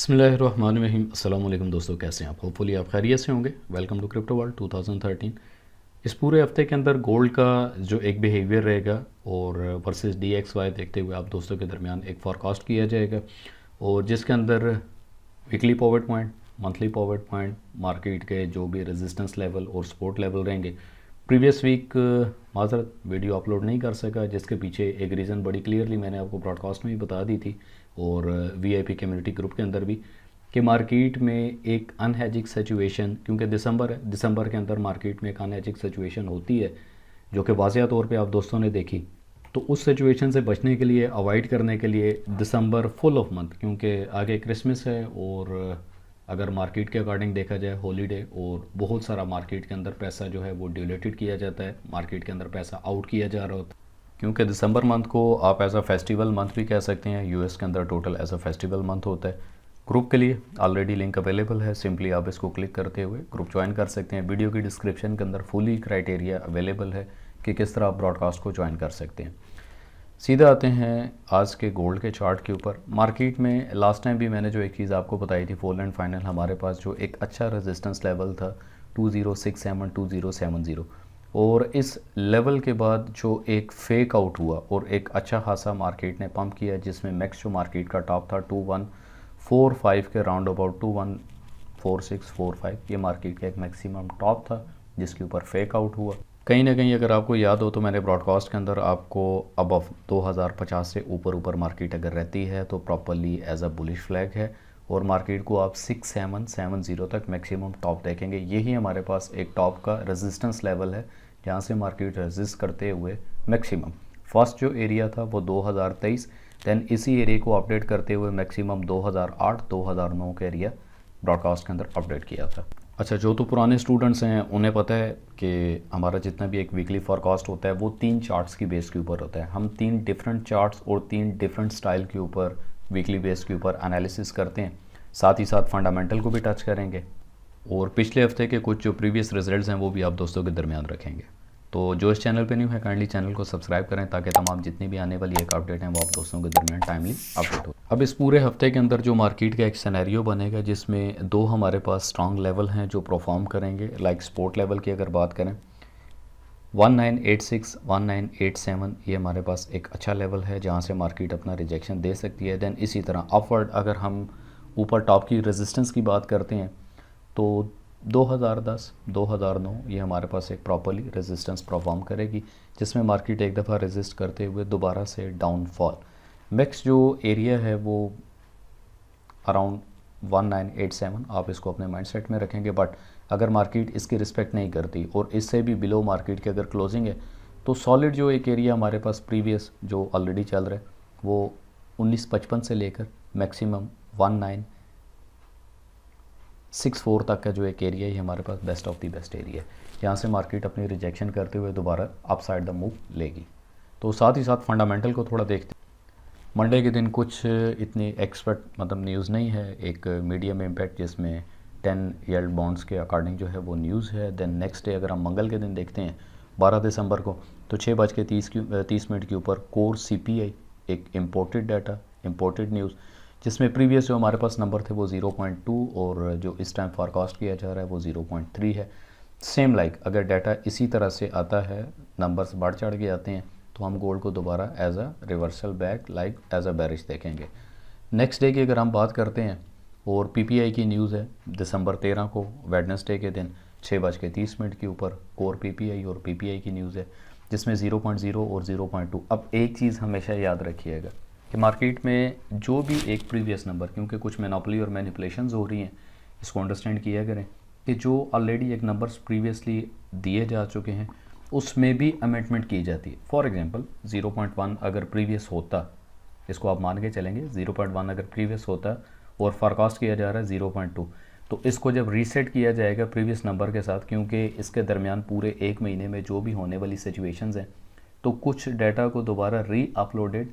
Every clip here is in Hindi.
बिस्मिल्लाहिर्रहमानिर्रहीम। अस्सलाम वालेकुम दोस्तों, कैसे हैं आप? होपफुली आप खैरियत से होंगे। Welcome to crypto world 2013। इस पूरे हफ्ते के अंदर गोल्ड का जो एक बिहेवियर रहेगा और वर्सेस DXY देखते हुए आप दोस्तों के दरमियान एक फॉरकास्ट किया जाएगा, और जिसके अंदर weekly pivot point, monthly pivot point, market के जो भी रेजिस्टेंस लेवल और सपोर्ट लेवल रहेंगे। प्रीवियस वीक माजरत वीडियो अपलोड नहीं कर सका, जिसके पीछे एक रीज़न बड़ी क्लियरली मैंने आपको ब्रॉडकास्ट में भी बता दी थी और VIP कम्युनिटी ग्रुप के अंदर भी, कि मार्केट में एक अनहेजिक सिचुएशन, क्योंकि दिसंबर है, दिसंबर के अंदर मार्केट में एक अनहेजिक सिचुएशन होती है जो कि वाज़िया तौर पे आप दोस्तों ने देखी। तो उस सिचुएशन से बचने के लिए, अवॉइड करने के लिए, दिसंबर फुल ऑफ मंथ, क्योंकि आगे क्रिसमस है और अगर मार्केट के अकॉर्डिंग देखा जाए हॉलीडे, और बहुत सारा मार्केट के अंदर पैसा जो है वो डिलेटेड किया जाता है, मार्केट के अंदर पैसा आउट किया जा रहा होता है, क्योंकि दिसंबर मंथ को आप एज अ फेस्टिवल मंथ भी कह सकते हैं। US के अंदर total as a festival month होता है। ग्रुप के लिए ऑलरेडी लिंक अवेलेबल है, सिंपली आप इसको क्लिक करते हुए ग्रुप ज्वाइन कर सकते हैं। वीडियो की डिस्क्रिप्शन के अंदर फुली क्राइटेरिया अवेलेबल है कि किस तरह आप ब्रॉडकास्ट को ज्वाइन कर सकते हैं। सीधा आते हैं आज के गोल्ड के चार्ट के ऊपर। मार्केट में लास्ट टाइम भी मैंने जो एक चीज़ आपको बताई थी, फुल एंड फाइनल हमारे पास जो एक अच्छा रेजिस्टेंस लेवल था 2067 2070, और इस लेवल के बाद जो एक फेक आउट हुआ और एक अच्छा खासा मार्केट ने पंप किया, जिसमें मैक्स जो मार्केट का टॉप था 2145 के राउंड अबाउट 214645, ये मार्केट का एक मैक्सिमम टॉप था जिसके ऊपर फेक आउट हुआ। कहीं ना कहीं अगर आपको याद हो तो मैंने ब्रॉडकास्ट के अंदर आपको अबव 2050 से ऊपर मार्केट अगर रहती है तो properly as a bullish flag है, और मार्केट को आप 6770 तक मैक्सिमम टॉप देखेंगे। यही हमारे पास एक टॉप का रेजिस्टेंस लेवल है जहाँ से मार्केट रेजिस्ट करते हुए मैक्सिमम फर्स्ट जो एरिया था वो 2023, दैन इसी एरिया को अपडेट करते हुए मैक्सिमम 2008-2009 का एरिया ब्रॉडकास्ट के अंदर अपडेट किया था। अच्छा, जो तो पुराने स्टूडेंट्स हैं उन्हें पता है कि हमारा जितना भी एक वीकली फॉरकास्ट होता है वो 3 चार्ट्स की बेस के ऊपर होता है। हम 3 डिफरेंट चार्ट्स और 3 डिफरेंट स्टाइल के ऊपर वीकली बेस के ऊपर एनालिसिस करते हैं, साथ ही साथ फंडामेंटल को भी टच करेंगे, और पिछले हफ्ते के कुछ जो प्रीवियस रिजल्ट्स हैं वो भी आप दोस्तों के दरमियान रखेंगे। तो जो इस चैनल पे न्यू है काइंडली चैनल को सब्सक्राइब करें ताकि तमाम जितनी भी आने वाली एक अपडेट हैं वो आप दोस्तों के दरमियान टाइमली अपडेट हो। अब इस पूरे हफ्ते के अंदर जो मार्केट का एक सिनेरियो बनेगा जिसमें 2 हमारे पास स्ट्रॉन्ग लेवल हैं जो परफॉर्म करेंगे। लाइक सपोर्ट लेवल की अगर बात करें 1986 1987, ये हमारे पास एक अच्छा लेवल है जहाँ से मार्केट अपना रिजेक्शन दे सकती है। दैन इसी तरह अपवर्ड अगर हम ऊपर टॉप की रेजिस्टेंस की बात करते हैं तो 2010 2009 ये हमारे पास एक प्रॉपरली रेजिस्टेंस परफॉर्म करेगी, जिसमें मार्केट एक दफ़ा रेजिस्ट करते हुए दोबारा से डाउनफॉल। नेक्स्ट जो एरिया है वो अराउंड 1987, आप इसको अपने माइंडसेट में रखेंगे। बट अगर मार्केट इसकी रिस्पेक्ट नहीं करती और इससे भी बिलो मार्केट की अगर क्लोजिंग है तो सॉलिड जो एक एरिया हमारे पास प्रीवियस जो ऑलरेडी चल रहा है वो 1955 से लेकर मैक्सिमम 1964 तक का जो एक एरिया है हमारे पास best of the best area है, यहाँ से मार्केट अपनी रिजेक्शन करते हुए दोबारा अपसाइड द मूव लेगी। तो साथ ही साथ फंडामेंटल को थोड़ा देखते हैं। मंडे के दिन कुछ इतनी एक्सपर्ट न्यूज़ नहीं है, एक मीडियम इम्पैक्ट जिसमें 10 यील्ड बॉन्ड्स के अकॉर्डिंग जो है वो न्यूज़ है। देन नेक्स्ट डे अगर हम मंगल के दिन देखते हैं 12 दिसंबर को, तो 6:30 के ऊपर कोर CPI, एक इम्पोर्टेड डाटा, इम्पोर्टेड न्यूज़, जिसमें प्रीवियस जो हमारे पास नंबर थे वो 0.2 और जो इस टाइम फॉरकास्ट किया जा रहा है वो 0.3 है। सेम लाइक अगर डाटा इसी तरह से आता है, नंबर्स बढ़ चढ़ के आते हैं, तो हम गोल्ड को दोबारा as a reversal back like as a bearish देखेंगे। नेक्स्ट डे की अगर हम बात करते हैं और PPI की न्यूज़ है दिसंबर 13 को वेडनेसडे के दिन 6:30 के ऊपर कोर PPI और PPI की न्यूज़ है जिसमें 0.0 और 0.2। अब एक चीज़ हमेशा याद रखिएगा कि मार्केट में जो भी एक प्रीवियस नंबर, क्योंकि कुछ मोनोपोली और मैनिपुलेशंस हो रही हैं, इसको अंडरस्टैंड किया करें कि जो ऑलरेडी एक नंबर्स प्रीवियसली दिए जा चुके हैं उसमें भी अमेंडमेंट की जाती है। फॉर एग्जांपल 0.1 अगर प्रीवियस होता, इसको आप मान के चलेंगे 0.1 अगर प्रीवियस होता और फॉरकास्ट किया जा रहा है 0.2, तो इसको जब रीसेट किया जाएगा प्रीवियस नंबर के साथ, क्योंकि इसके दरमियान पूरे एक महीने में जो भी होने वाली सिचुएशंस हैं, तो कुछ डाटा को दोबारा री अपलोडेड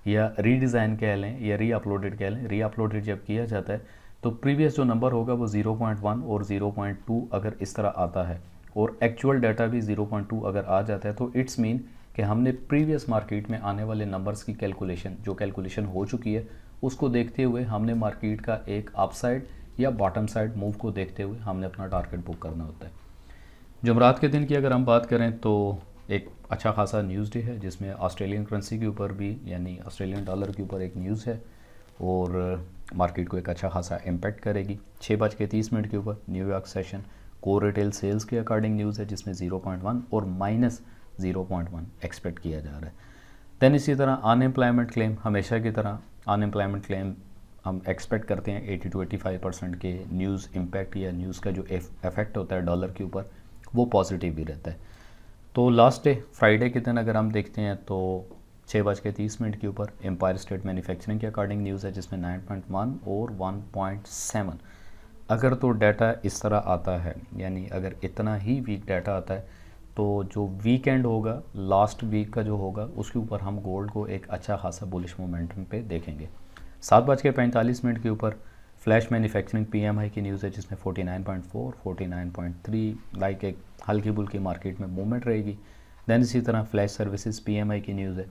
या रीडिज़ाइन कह लें या री अपलोडेड कह लें, री अपलोडेड जब किया जाता है तो प्रीवियस जो नंबर होगा वो 0.1 और 0.2 अगर इस तरह आता है और एक्चुअल डाटा भी 0.2 अगर आ जाता है तो इट्स मीन कि हमने प्रीवियस मार्केट में आने वाले नंबर्स की कैलकुलेशन, जो कैलकुलेशन हो चुकी है, उसको देखते हुए हमने मार्केट का एक अपसाइड या बॉटम साइड मूव को देखते हुए हमने अपना टारगेट बुक करना होता है। जुमरात के दिन की अगर हम बात करें तो एक अच्छा खासा न्यूज़ डे है जिसमें ऑस्ट्रेलियन करेंसी के ऊपर भी यानी ऑस्ट्रेलियन डॉलर के ऊपर एक न्यूज़ है और मार्केट को एक अच्छा खासा इम्पैक्ट करेगी। 6:30 के ऊपर New York session core retail sales के अकॉर्डिंग न्यूज़ है जिसमें 0.1 और -0.1 एक्सपेक्ट किया जा रहा है। दैन इसी तरह अनएम्प्लॉयमेंट क्लेम, हमेशा की तरह अनएम्प्लॉयमेंट क्लेम हम एक्सपेक्ट करते हैं 80 to 85% के न्यूज़ इम्पैक्ट या न्यूज़ का जो इफेक्ट होता है डॉलर के ऊपर वो पॉजिटिव ही रहता है। तो लास्ट डे फ्राइडे के दिन अगर हम देखते हैं तो 6:30 के ऊपर एम्पायर स्टेट मैन्युफैक्चरिंग के अकॉर्डिंग न्यूज़ है जिसमें 9.1 और 1.7। अगर तो डाटा इस तरह आता है यानी अगर इतना ही वीक डाटा आता है तो जो वीकेंड होगा लास्ट वीक का जो होगा उसके ऊपर हम गोल्ड को एक अच्छा खासा बुलिश मोमेंटम पे देखेंगे। 7:45 के ऊपर फ्लैश मैन्युफैक्चरिंग पीएमआई की न्यूज़ है जिसमें 49.4 49.3 लाइक एक हल्की बुल्की मार्केट में मूवमेंट रहेगी। दैन इसी तरह फ्लैश सर्विसेज पीएमआई की न्यूज़ है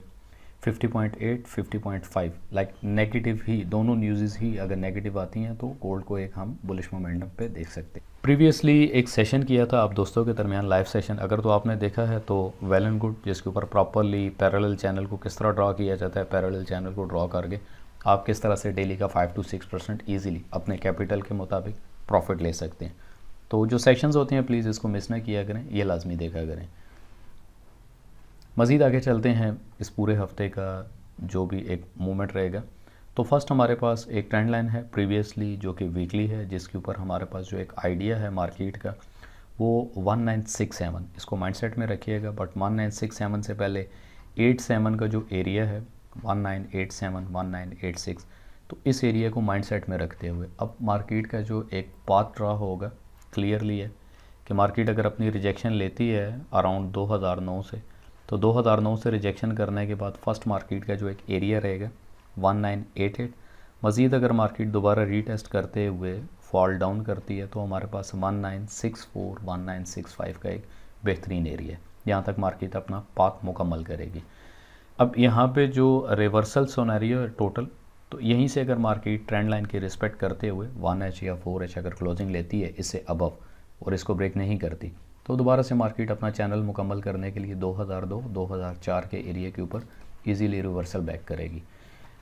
50.8 50.5 लाइक नेगेटिव ही, दोनों न्यूज़ ही अगर नेगेटिव आती हैं तो गोल्ड को एक हम बुलिश मोमेंटम पे देख सकते हैं। प्रीवियसली एक सेशन किया था आप दोस्तों के दरमियान लाइव सेशन, अगर तो आपने देखा है तो वेल एंड गुड, जिसके ऊपर प्रॉपरली पैरेलल चैनल को किस तरह ड्रॉ किया जाता है, पैरेलल चैनल को ड्रॉ करके आप किस तरह से डेली का 5 to 6% ईजिली अपने कैपिटल के मुताबिक प्रॉफिट ले सकते हैं। तो जो सेशंस होते हैं प्लीज़ इसको मिस ना किया करें, ये लाजमी देखा करें। मज़ीद आगे चलते हैं इस पूरे हफ्ते का जो भी एक मूवमेंट रहेगा। तो फर्स्ट हमारे पास एक ट्रेंड लाइन है प्रीवियसली जो कि वीकली है, जिसके ऊपर हमारे पास जो एक आइडिया है मार्केट का वो 1967, इसको माइंडसेट में रखिएगा। बट 1967 से पहले 87 का जो एरिया है 1987 1986, तो इस एरिया को माइंडसेट में रखते हुए अब मार्केट का जो एक पाथ ड्रा होगा क्लियरली है कि मार्केट अगर अपनी रिजेक्शन लेती है अराउंड 2009 से, तो 2009 से रिजेक्शन करने के बाद फर्स्ट मार्केट का जो एक एरिया रहेगा 1988। मज़ीद अगर मार्केट दोबारा रीटेस्ट करते हुए फॉल डाउन करती है तो हमारे पास 1964 1965 का एक बेहतरीन एरिया है, यहाँ तक मार्केट अपना पाथ मुकम्मल करेगी। अब यहाँ पे जो रिवर्सल सोनारियो है टोटल, तो यहीं से अगर मार्केट ट्रेंड लाइन की रिस्पेक्ट करते हुए 1H या 4H अगर क्लोजिंग लेती है इससे अबव और इसको ब्रेक नहीं करती तो दोबारा से मार्केट अपना चैनल मुकम्मल करने के लिए 2002-2004 के एरिया के ऊपर इजीली रिवर्सल बैक करेगी।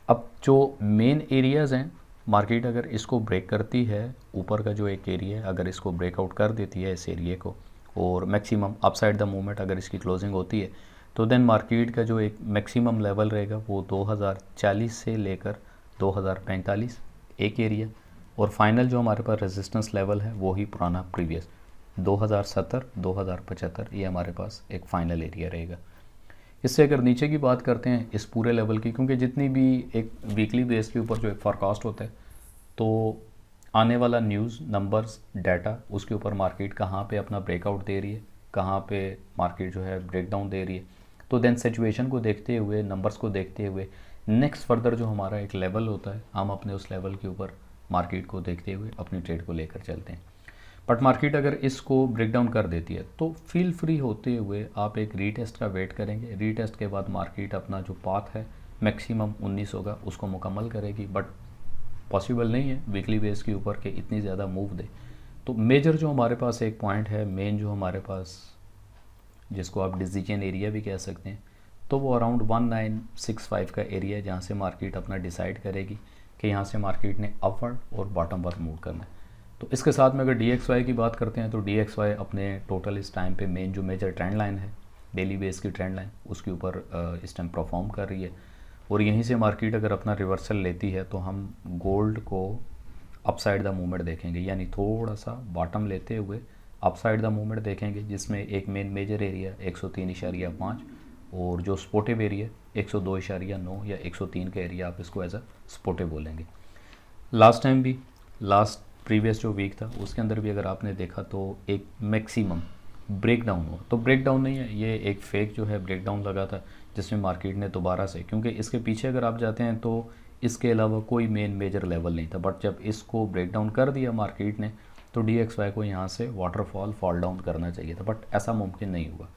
अब जो मेन एरियाज़ हैं मार्केट अगर इसको ब्रेक करती है, ऊपर का जो एक एरिया है अगर इसको ब्रेकआउट कर देती है इस एरिया को और मैक्सिमम अपसाइड द मूवमेंट अगर इसकी क्लोजिंग होती है तो देन मार्केट का जो एक मैक्सिमम लेवल रहेगा वो 2040 से लेकर 2045 एक एरिया, और फाइनल जो हमारे पास रेजिस्टेंस लेवल है वो ही पुराना प्रीवियस 2070 2075, ये हमारे पास एक फाइनल एरिया रहेगा। इससे अगर नीचे की बात करते हैं इस पूरे लेवल की, क्योंकि जितनी भी एक वीकली बेस के ऊपर जो एक फॉरकास्ट होता है तो आने वाला न्यूज़ नंबर्स डाटा उसके ऊपर मार्केट कहाँ पे अपना ब्रेकआउट दे रही है, कहाँ पे मार्केट जो है ब्रेकडाउन दे रही है, तो देन सिचुएशन को देखते हुए नंबर्स को देखते हुए नेक्स्ट फर्दर जो हमारा एक लेवल होता है हम अपने उस लेवल के ऊपर मार्केट को देखते हुए अपनी ट्रेड को लेकर चलते हैं। बट मार्केट अगर इसको ब्रेक डाउन कर देती है तो फील फ्री होते हुए आप एक रीटेस्ट का वेट करेंगे। रीटेस्ट के बाद मार्केट अपना जो पाथ है मैक्सिमम 19 होगा उसको मुकम्मल करेगी, बट पॉसिबल नहीं है वीकली बेस के ऊपर के इतनी ज़्यादा मूव दे। तो मेजर जो हमारे पास एक पॉइंट है, मेन जो हमारे पास जिसको आप डिसीजन एरिया भी कह सकते हैं, तो वो अराउंड 1965 का एरिया है जहाँ से मार्केट अपना डिसाइड करेगी कि यहाँ से मार्केट ने अपवर्ड और बॉटम पर मूव करना है। तो इसके साथ में अगर DXY की बात करते हैं तो DXY अपने टोटल इस टाइम पे मेन जो मेजर ट्रेंड लाइन है डेली बेस की ट्रेंड लाइन उसके ऊपर इस टाइम परफॉर्म कर रही है, और यहीं से मार्केट अगर अपना रिवर्सल लेती है तो हम गोल्ड को अपसाइड द मूवमेंट देखेंगे, यानी थोड़ा सा बॉटम लेते हुए अपसाइड द मूवमेंट देखेंगे, जिसमें एक मेन मेजर एरिया 103.5 और जो स्पोर्टिव एरिया 102.9 या 103 का एरिया आप इसको एज अ स्पोर्टिव बोलेंगे। लास्ट टाइम भी लास्ट प्रीवियस जो वीक था उसके अंदर भी अगर आपने देखा तो एक मैक्सिमम ब्रेकडाउन हुआ, तो ब्रेकडाउन नहीं है ये एक फेक जो है ब्रेकडाउन लगा था जिसमें मार्केट ने दोबारा से, क्योंकि इसके पीछे अगर आप जाते हैं तो इसके अलावा कोई मेन मेजर लेवल नहीं था, बट जब इसको ब्रेकडाउन कर दिया मार्केट ने तो DXY को यहाँ से वाटरफॉल फॉल डाउन करना चाहिए था, बट ऐसा मुमकिन नहीं हुआ।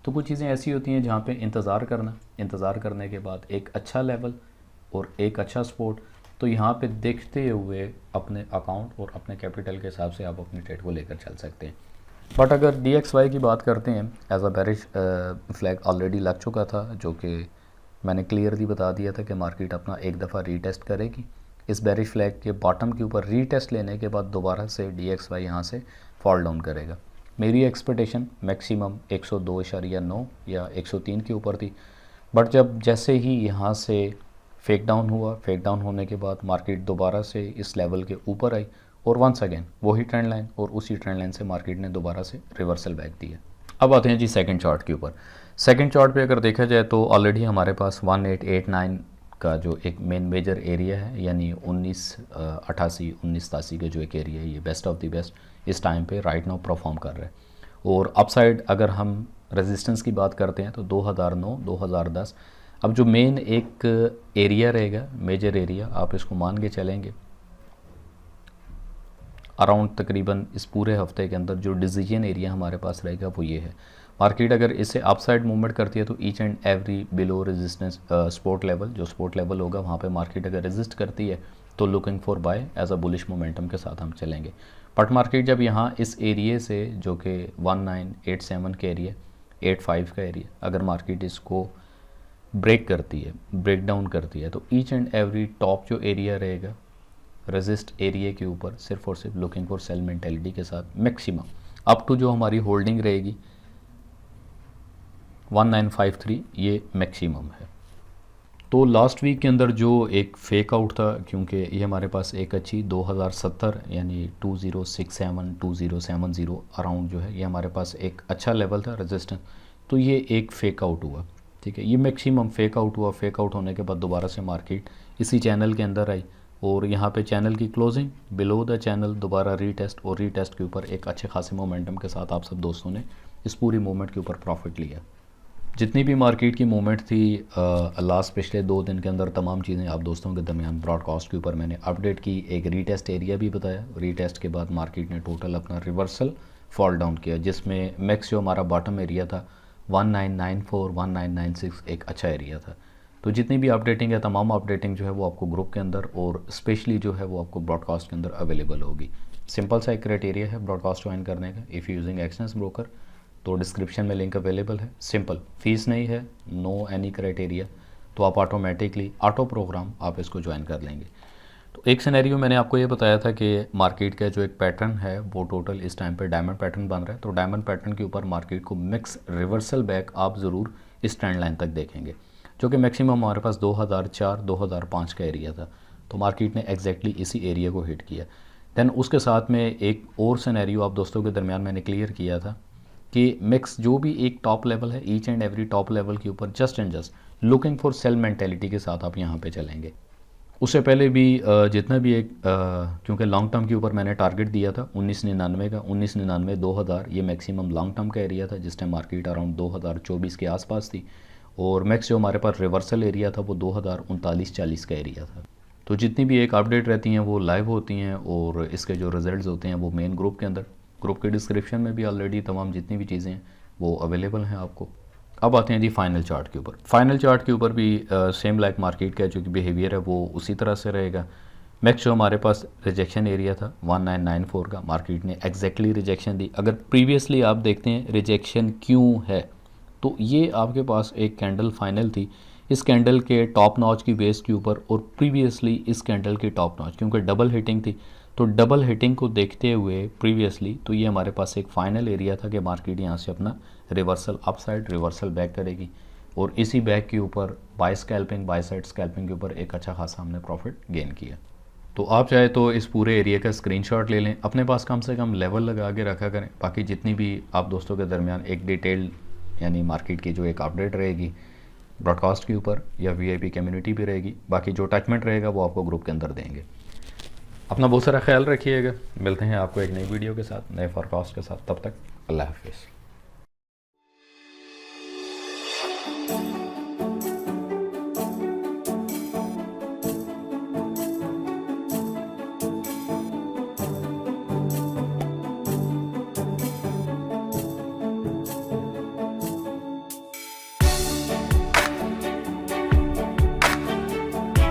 तो कुछ चीज़ें ऐसी होती हैं जहाँ पे इंतज़ार करना, इंतज़ार करने के बाद एक अच्छा लेवल और एक अच्छा सपोर्ट तो यहाँ पे देखते हुए अपने अकाउंट और अपने कैपिटल के हिसाब से आप अपनी ट्रेड को लेकर चल सकते हैं। बट अगर DXY की बात करते हैं, as a bearish flag already लग चुका था, जो कि मैंने क्लियरली बता दिया था कि मार्केट अपना एक दफ़ा रीटेस्ट करेगी। इस बेरिश फ्लैग के बॉटम के ऊपर रीटेस्ट लेने के बाद दोबारा से DXY यहाँ से फॉल डाउन करेगा। मेरी एक्सपेक्टेशन मैक्सिमम 102.9 या 103 के ऊपर थी, बट जब जैसे ही यहाँ से फेक डाउन हुआ, फेक डाउन होने के बाद मार्केट दोबारा से इस लेवल के ऊपर आई और वंस अगेन वही ट्रेंड लाइन, और उसी ट्रेंड लाइन से मार्केट ने दोबारा से रिवर्सल बैक दिया। अब आते हैं जी सेकंड चार्ट के ऊपर। सेकंड चार्ट पे अगर देखा जाए तो ऑलरेडी हमारे पास 1889 का जो एक मेन मेजर एरिया है, यानी 1988 1987 का जो एक एरिया है, ये बेस्ट ऑफ द बेस्ट इस टाइम पे राइट नाउ परफॉर्म कर रहा है। और अपसाइड अगर हम रेजिस्टेंस की बात करते हैं तो 2009 2010 अब जो मेन एक एरिया रहेगा, मेजर एरिया, आप इसको मान के चलेंगे अराउंड तकरीबन इस पूरे हफ्ते के अंदर जो डिसीजन एरिया हमारे पास रहेगा वो ये है। मार्केट अगर इसे अपसाइड मूवमेंट करती है तो each and every below resistance support level, जो सपोर्ट लेवल होगा वहाँ पे मार्केट अगर रेजिस्ट करती है तो looking for buy as a bullish momentum के साथ हम चलेंगे। बट मार्केट जब यहाँ इस एरिए से, जो कि 1987 के एरिया, 85 का एरिया, अगर मार्केट इसको ब्रेक करती है, ब्रेक डाउन करती है, तो ईच एंड एवरी टॉप जो एरिया रहेगा रेजिस्ट एरिया के ऊपर सिर्फ और सिर्फ लुकिंग फॉर सेल मेंटेलिटी के साथ मैक्सिमम अप टू जो हमारी होल्डिंग रहेगी 1953, ये मैक्सिमम है। तो लास्ट वीक के अंदर जो एक फेक आउट था, क्योंकि ये हमारे पास एक अच्छी 2070 यानी 2067 2070 अराउंड जो है, ये हमारे पास एक अच्छा लेवल था रेजिस्टेंस, तो ये एक फेक आउट हुआ, ठीक है, ये मैक्सिमम फेक आउट हुआ। फेक आउट होने के बाद दोबारा से मार्केट इसी चैनल के अंदर आई और यहाँ पे चैनल की क्लोजिंग बिलो द चैनल दोबारा रीटेस्ट, और रीटेस्ट के ऊपर एक अच्छे खासे मोमेंटम के साथ आप सब दोस्तों ने इस पूरी मूवमेंट के ऊपर प्रॉफिट लिया। जितनी भी मार्केट की मूवमेंट थी लास्ट पिछले 2 दिन के अंदर, तमाम चीज़ें आप दोस्तों के दरमियान ब्रॉडकास्ट के ऊपर मैंने अपडेट की, एक रीटेस्ट एरिया भी बताया। रीटेस्ट के बाद मार्केट ने टोटल अपना रिवर्सल फॉल डाउन किया, जिसमें मैक्स जो हमारा बॉटम एरिया था 1994 1996 एक अच्छा एरिया था। तो जितनी भी अपडेटिंग है, तमाम अपडेटिंग जो है वो आपको ग्रुप के अंदर और स्पेशली जो है वो आपको ब्रॉडकास्ट के अंदर अवेलेबल होगी। सिंपल सा एक क्राइटेरिया है ब्रॉडकास्ट ज्वाइन करने का, इफ़ यूजिंग एक्सचेंज ब्रोकर, तो डिस्क्रिप्शन में लिंक अवेलेबल है। सिंपल, फीस नहीं है, नो एनी क्राइटेरिया, तो आप ऑटोमेटिकली ऑटो प्रोग्राम आप इसको ज्वाइन कर लेंगे। तो एक सिनेरियो मैंने आपको ये बताया था कि मार्केट का जो एक पैटर्न है वो टोटल इस टाइम पे डायमंड पैटर्न बन रहा है, तो डायमंड पैटर्न के ऊपर मार्केट को मिक्स रिवर्सल बैक आप ज़रूर इस ट्रेंड लाइन तक देखेंगे, जो कि मैक्सिमम हमारे पास 2004 2005 का एरिया था। तो मार्केट ने एग्जैक्टली इसी एरिया को हिट किया। देन उसके साथ में एक और सिनेरियो आप दोस्तों के दरमियान मैंने क्लियर किया था कि मिक्स जो भी एक टॉप लेवल है, each and every top level के ऊपर just and just looking for sale mentality के साथ आप यहाँ पे चलेंगे। उससे पहले भी जितना भी एक क्योंकि लॉन्ग टर्म के ऊपर मैंने टारगेट दिया था 1999 का, 1999 2000 ये मैक्सिमम लॉन्ग टर्म का एरिया था, जिस टाइम मार्केट अराउंड 2024 के आसपास थी, और मैक्स जो हमारे पास रिवर्सल एरिया था वो 2039-40 का एरिया था। तो जितनी भी एक अपडेट रहती हैं वो लाइव होती हैं, और इसके जो रिजल्ट्स होते हैं वो मेन ग्रुप के अंदर, ग्रुप के डिस्क्रिप्शन में भी ऑलरेडी तमाम जितनी भी चीज़ें हैं वो अवेलेबल हैं आपको। अब आते हैं जी फाइनल चार्ट के ऊपर। फाइनल चार्ट के ऊपर भी सेम लाइक मार्केट का जो कि बिहेवियर है वो उसी तरह से रहेगा। मैक्स जो हमारे पास रिजेक्शन एरिया था 1994 का, मार्केट ने एग्जैक्टली रिजेक्शन दी। अगर प्रीवियसली आप देखते हैं रिजेक्शन क्यों है, तो ये आपके पास एक कैंडल फाइनल थी, इस कैंडल के टॉप नॉच की बेस के ऊपर, और प्रीवियसली इस कैंडल की टॉप नॉच, क्योंकि डबल हिटिंग थी, तो डबल हिटिंग को देखते हुए प्रीवियसली तो ये हमारे पास एक फाइनल एरिया था कि मार्केट यहाँ से अपना रिवर्सल अपसाइड रिवर्सल बैक करेगी, और इसी बैक के ऊपर buy scalping, buy side scalping के ऊपर एक अच्छा खासा हमने प्रॉफिट गेन किया। तो आप चाहे तो इस पूरे एरिया का स्क्रीनशॉट ले लें, अपने पास कम से कम लेवल लगा के रखा करें। बाकी जितनी भी आप दोस्तों के दरमियान एक डिटेल्ड यानी मार्केट की जो एक अपडेट रहेगी ब्रॉडकास्ट के ऊपर या VIP कम्युनिटी भी रहेगी, बाकी जो अटैचमेंट रहेगा वो आपको ग्रुप के अंदर देंगे। अपना बहुत सारा ख्याल रखिएगा, मिलते हैं आपको एक नई वीडियो के साथ, नए फोरकास्ट के साथ, तब तक अल्लाह हाफिज़।